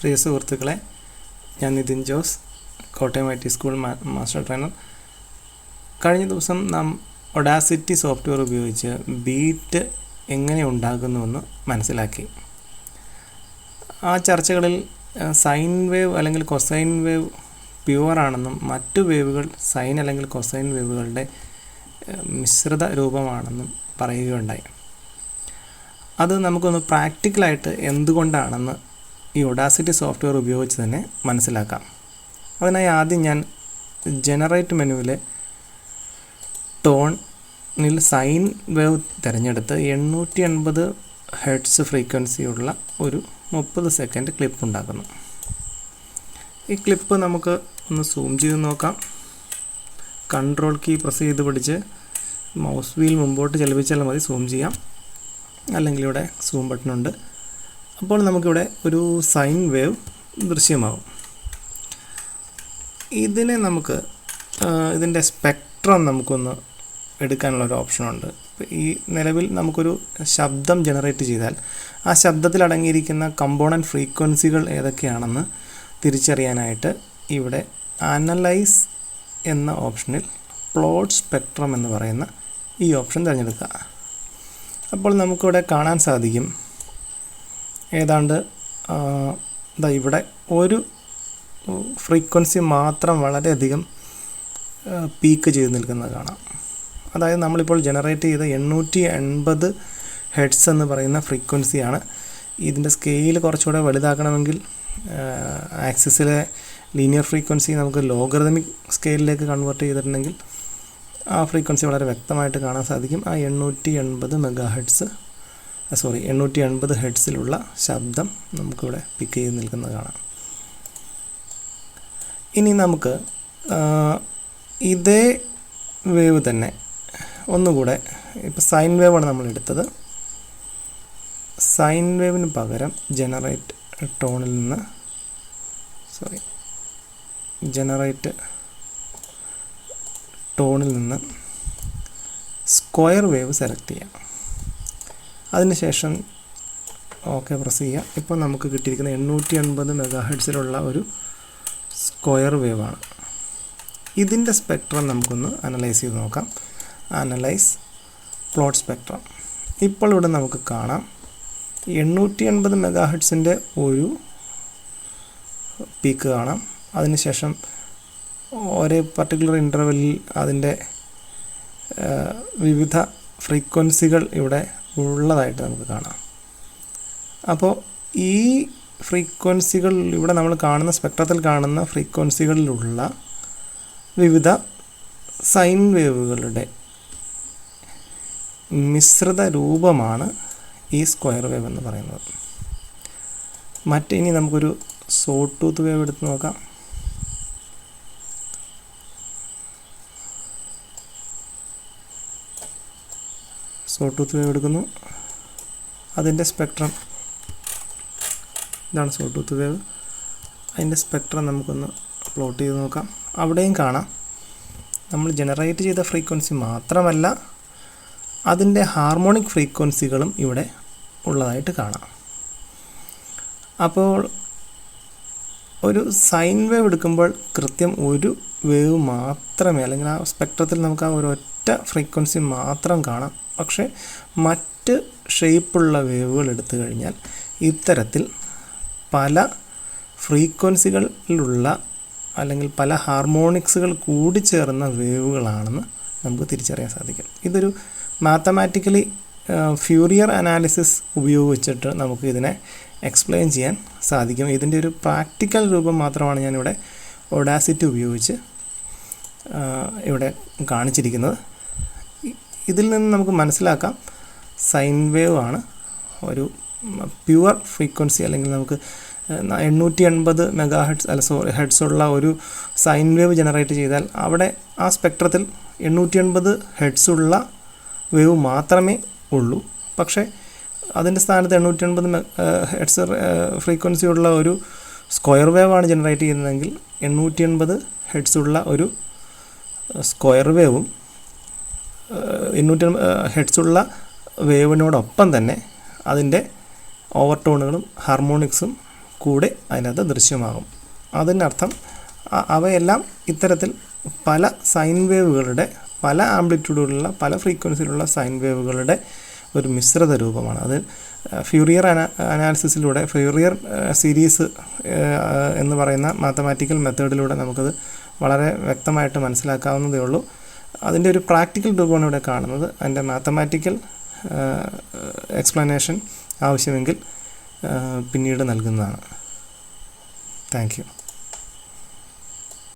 പ്രിയ സുഹൃത്തുക്കളെ, ഞാൻ Nithin Jose, Kottayam IT school master trainer. കഴിഞ്ഞ ദിവസം നാം ഒഡാസിറ്റി സോഫ്റ്റ്വെയർ ഉപയോഗിച്ച് ബീറ്റ് എങ്ങനെ ഉണ്ടാകുന്നുവെന്ന് മനസ്സിലാക്കി. ആ ചർച്ചകളിൽ സൈൻ വേവ് അല്ലെങ്കിൽ കൊസൈൻ വേവ് പ്യുവറാണെന്നും മറ്റു വേവുകൾ സൈൻ അല്ലെങ്കിൽ കൊസൈൻ വേവുകളുടെ മിശ്രിത രൂപമാണെന്നും പറയുകയുണ്ടായി. അത് നമുക്കൊന്ന് പ്രാക്ടിക്കലായിട്ട് എന്തുകൊണ്ടാണെന്ന് ഈ ഒഡാസിറ്റി സോഫ്റ്റ്വെയർ ഉപയോഗിച്ച് തന്നെ മനസ്സിലാക്കാം. അതിനായി ആദ്യം ഞാൻ ജനറേറ്റ് മെനുവിലെ ടോണിൽ സൈൻ വേവ് തിരഞ്ഞെടുത്ത് 880 ഹെർട്സ് ഫ്രീക്വൻസിയുള്ള ഒരു 30 സെക്കൻഡ് ക്ലിപ്പ് ഉണ്ടാക്കുന്നു. ഈ ക്ലിപ്പ് നമുക്ക് ഒന്ന് സൂം ചെയ്ത് നോക്കാം. കൺട്രോൾ കീ പ്രസ് ചെയ്ത് പിടിച്ച് മൗസ് വീൽ മുമ്പോട്ട് ചലിപ്പിച്ചാൽ മതി സൂം ചെയ്യാം, അല്ലെങ്കിൽ ഇവിടെ സൂം ബട്ടണുണ്ട്. അപ്പോൾ നമുക്കിവിടെ ഒരു സൈൻ വേവ് ദൃശ്യമാകും. ഇതിനെ നമുക്ക് ഇതിൻ്റെ സ്പെക്ട്രം നമുക്കൊന്ന് എടുക്കാനുള്ളൊരു ഓപ്ഷനുണ്ട്. ഈ നിലവിൽ നമുക്കൊരു ശബ്ദം ജനറേറ്റ് ചെയ്താൽ ആ ശബ്ദത്തിൽ അടങ്ങിയിരിക്കുന്ന കമ്പോണൻറ്റ് ഫ്രീക്വൻസികൾ ഏതൊക്കെയാണെന്ന് തിരിച്ചറിയാനായിട്ട് ഇവിടെ അനലൈസ് എന്ന ഓപ്ഷനിൽ പ്ലോട്ട് സ്പെക്ട്രം എന്ന് പറയുന്ന ഈ ഓപ്ഷൻ തിരഞ്ഞെടുക്കുക. അപ്പോൾ നമുക്കിവിടെ കാണാൻ സാധിക്കും, ഏതാണ്ട് ഇവിടെ ഒരു ഫ്രീക്വൻസി മാത്രം വളരെയധികം പീക്ക് ചെയ്ത് നിൽക്കുന്നത് കാണാം. അതായത് നമ്മളിപ്പോൾ ജനറേറ്റ് ചെയ്ത 880 ഹെർട്സ് എന്ന് പറയുന്ന ഫ്രീക്വൻസിയാണ്. ഇതിൻ്റെ സ്കെയിൽ കുറച്ചുകൂടെ വലുതാക്കണമെങ്കിൽ ആക്സിസിലെ ലീനിയർ ഫ്രീക്വൻസി നമുക്ക് ലോഗറിതമിക് സ്കെയിലിലേക്ക് കൺവേർട്ട് ചെയ്തിട്ടുണ്ടെങ്കിൽ ആ ഫ്രീക്വൻസി വളരെ വ്യക്തമായിട്ട് കാണാൻ സാധിക്കും. ആ 880 ഹെർട്സിലുള്ള ശബ്ദം നമുക്കിവിടെ പിക്ക് ചെയ്ത് നിൽക്കുന്നത് കാണാം. ഇനി നമുക്ക് ഇതേ വേവ് തന്നെ ഒന്നുകൂടെ, ഇപ്പോൾ സൈൻ വേവാണ് നമ്മൾ എടുത്തത്. സൈൻ വേവിന് പകരം ജനറേറ്റ് ടോണിൽ നിന്ന് സ്ക്വയർ വേവ് സെലക്ട് ചെയ്യാം. അതിനുശേഷം ഓക്കെ പ്രസ് ചെയ്യുക. ഇപ്പോൾ നമുക്ക് കിട്ടിയിരിക്കുന്ന 880 മെഗാഹെർട്സിലുള്ള ഒരു സ്ക്വയർ വേവാണ്. ഇതിൻ്റെ സ്പെക്ട്രം നമുക്കൊന്ന് അനലൈസ് ചെയ്ത് നോക്കാം. Analyse plot spectrum. ഇപ്പോൾ ഇവിടെ നമുക്ക് കാണാം 880 മെഗാഹെർട്സിൻ്റെ ഒരു പീക്ക് കാണാം. അതിനുശേഷം ഒരേ പർട്ടിക്കുലർ ഇൻ്റർവെല്ലിൽ അതിൻ്റെ വിവിധ ഫ്രീക്വൻസികൾ ഇവിടെ ഉള്ളതായിട്ട് നമുക്ക് കാണാം. അപ്പോൾ ഈ ഫ്രീക്വൻസികൾ ഇവിടെ നമ്മൾ കാണുന്ന സ്പെക്ട്രത്തിൽ കാണുന്ന ഫ്രീക്വൻസികളിലുള്ള വിവിധ സൈൻ വേവുകളുടെ മിശ്രിത രൂപമാണ് ഈ സ്ക്വയർ വേവ് എന്ന് പറയുന്നത്. ഇനി നമുക്കൊരു സോ ടൂത്ത് വേവ് എടുത്ത് നോക്കാം. സോ ടൂത്ത് വേവ് എടുക്കുന്നു. അതിൻ്റെ സ്പെക്ട്രം ഇതാണ്. സോ ടൂത്ത് വേവ്, അതിൻ്റെ സ്പെക്ട്രം നമുക്കൊന്ന് പ്ലോട്ട് ചെയ്ത് നോക്കാം. അവിടെയും കാണാം നമ്മൾ ജനറേറ്റ് ചെയ്ത ഫ്രീക്വൻസി മാത്രമല്ല, അതിൻ്റെ ഹാർമോണിക് ഫ്രീക്വൻസികളും ഇവിടെ ഉള്ളതായിട്ട് കാണാം. അപ്പോൾ ഒരു സൈൻ വേവ് എടുക്കുമ്പോൾ കൃത്യം ഒരു വേവ് മാത്രമേ, അല്ലെങ്കിൽ ആ സ്പെക്ട്രത്തിൽ നമുക്ക് ആ ഒരൊറ്റ ഫ്രീക്വൻസി മാത്രം കാണാം. പക്ഷേ മറ്റ് ഷേപ്പുള്ള വേവുകൾ എടുത്തു കഴിഞ്ഞാൽ ഇത്തരത്തിൽ പല ഫ്രീക്വൻസികളിലുള്ള അല്ലെങ്കിൽ പല ഹാർമോണിക്സുകൾ കൂടിച്ചേർന്ന വേവുകളാണെന്ന് നമുക്ക് തിരിച്ചറിയാൻ സാധിക്കും. ഇതൊരു മാത്തമാറ്റിക്കലി ഫ്യൂറിയർ അനാലിസിസ് ഉപയോഗിച്ചിട്ട് നമുക്ക് ഇതിനെ എക്സ്പ്ലെയിൻ ചെയ്യാൻ സാധിക്കും. ഇതിൻ്റെ ഒരു പ്രാക്ടിക്കൽ രൂപം മാത്രമാണ് ഞാനിവിടെ ഒഡാസിറ്റി ഉപയോഗിച്ച് ഇവിടെ കാണിച്ചിരിക്കുന്നത്. ഇതിൽ നിന്ന് നമുക്ക് മനസ്സിലാക്കാം സൈൻ വേവ് ആണ് ഒരു പ്യുവർ ഫ്രീക്വൻസി, അല്ലെങ്കിൽ നമുക്ക് 880 ഹെർട്സ് ഉള്ള ഒരു സൈൻ വേവ് ജനറേറ്റ് ചെയ്താൽ അവിടെ ആ സ്പെക്ട്രത്തിൽ 880 ഹെർട്സുള്ള വേവ് മാത്രമേ ഉള്ളൂ. പക്ഷേ അതിൻ്റെ സ്ഥാനത്ത് 880 ഹെർട്സ് ഫ്രീക്വൻസിയുള്ള ഒരു സ്ക്വയർ വേവാണ് ജനറേറ്റ് ചെയ്യുന്നതെങ്കിൽ 880 ഹെർട്സുള്ള ഒരു സ്ക്വയർ വേവും 880 ഹെർട്സുള്ള വേവിനോടൊപ്പം തന്നെ അതിൻ്റെ ഓവർടോണുകളും ഹാർമോണിക്സും കൂടെ അതിനകത്ത് ദൃശ്യമാകും. അതിനർത്ഥം അവയെല്ലാം ഇത്തരത്തിൽ പല സൈൻ വേവുകളുടെ, പല ആംപ്ലിറ്റ്യൂഡുകളുള്ള, പല ഫ്രീക്വൻസിയിലുള്ള സൈൻ വേവുകളുടെ ഒരു മിശ്രിത രൂപമാണ്. അത് ഫ്യൂറിയർ അനാലിസിസിലൂടെ, ഫ്യൂറിയർ സീരീസ് എന്ന് പറയുന്ന മാത്തമാറ്റിക്കൽ മെത്തേഡിലൂടെ നമുക്കത് വളരെ വ്യക്തമായിട്ട് മനസ്സിലാക്കാവുന്നതേ ഉള്ളൂ. അതിൻ്റെ ഒരു പ്രാക്ടിക്കൽ രൂപമാണ് ഇവിടെ കാണുന്നത്. അതിൻ്റെ മാത്തമാറ്റിക്കൽ എക്സ്പ്ലനേഷൻ ആവശ്യമെങ്കിൽ പിന്നീട് നൽകുന്നതാണ്. Thank you.